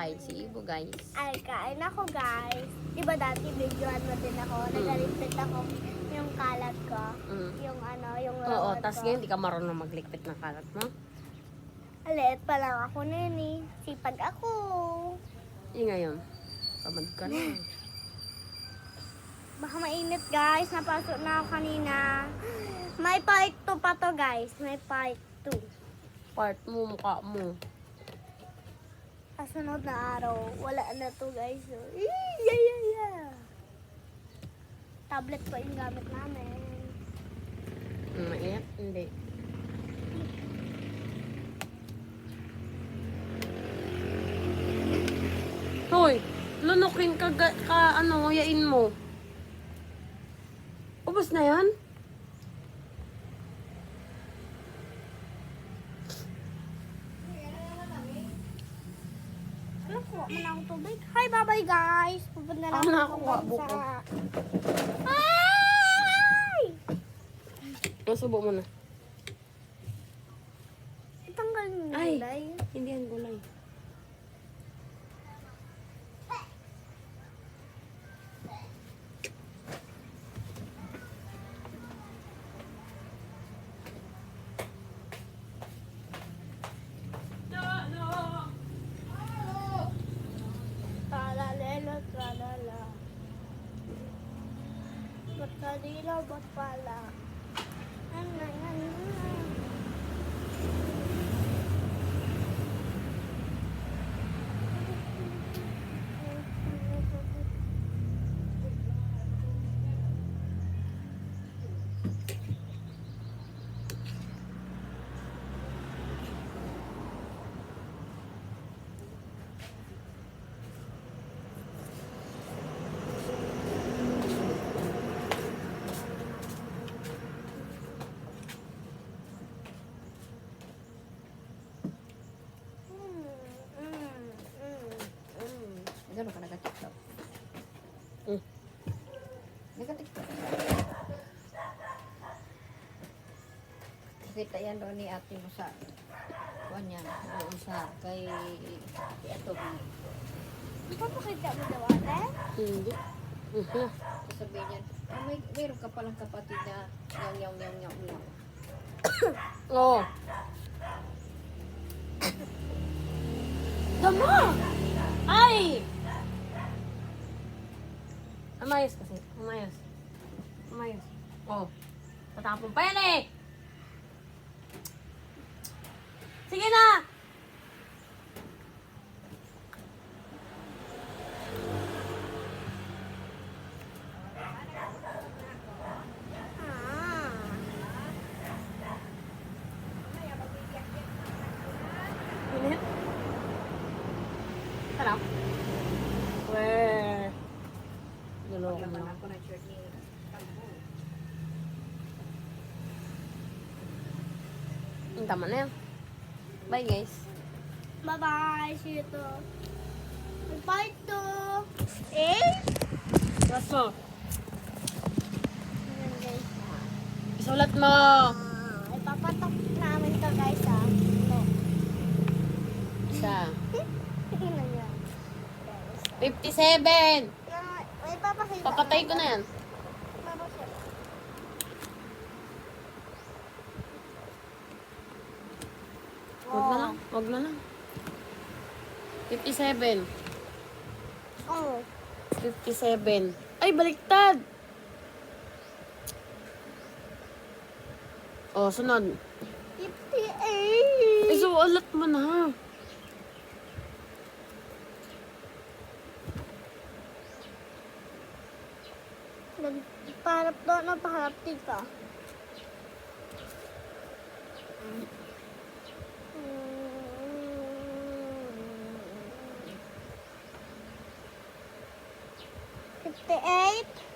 kakain si Ibo, guys. Ay, kain ako guys. Diba dati videoan mo din ako, nagaligpit ako yung kalat ko. Yung ano, yung Oo, rawat tas ko. ngayon hindi ka marunong maglikpit ng kalat mo. Alit pa lang ako nini. Sipag ako. Ngayon, tamad ka na. Baka mainit guys, napasok na ako kanina. May part 2 pa to guys, may part 2. Part mo, mukha mo. Kasunod na araw, wala na to guys. So, yeah. Tablet pa yung gamit namin. Mainit? Hindi. Hoy, lunukin ka, ano, yain mo. Ubus na yan? Nakuha mo na akong tubig. Hi, bye-bye guys. Pupunta na Ako na ako, sa... buko. Ay! Nasubo mo na. Itanggal mo yung Ay. gulay. Hindi yan gulay. Talalelo, tralala. Ba't kadila, ba't pala? Ano. Gano'n ka nag-tiktok? Nag-tiktok. Kita yan doon ni ate mo sa kuwan yan. Doon sa kay ito. Papakita mo daw ate? Hindi. Sabihin niyan, mayroon ka palang kapatid na yaw. Oo. Tama! Ay! Umayos kasi. Umayos. Oh. Tatapon pa yan eh! Sige na! Ah. Minute? Sarap? Weh. Naloko mo. Ako ng shirt ni Tama na yan. Bye guys. Bye-bye. See you to. Part 2. Eh? Sulat mo. Ayan guys. Isulat mo. Ipapatok namin to guys No. Isa. Tingnan niyo. 57. May papakita. Papatay ko na yan. Wag na lang. 57. Oh. 57. Ay, baliktad. Oh, sunod. 58. Isulat mo na. Nagpaharap doon ang paharap dito. Mm. 58.